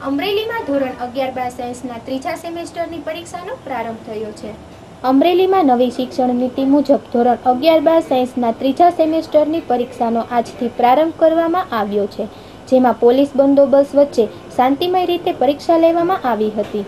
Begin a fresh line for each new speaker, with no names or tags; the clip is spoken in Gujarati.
અમરેલીમાં ધોરણ 11-12 સાયન્સના ત્રીજા સેમેસ્ટરની પરીક્ષાનો પ્રારંભ થયો છે। અમરેલીમાં નવી શિક્ષણ નીતિ મુજબ ધોરણ 11-12 સાયન્સના ત્રીજા સેમેસ્ટરની પરીક્ષાનો આજથી પ્રારંભ કરવામાં આવ્યો છે, જેમાં પોલીસ બંદોબસ્ત વચ્ચે શાંતિમય રીતે પરીક્ષા લેવામાં આવી હતી।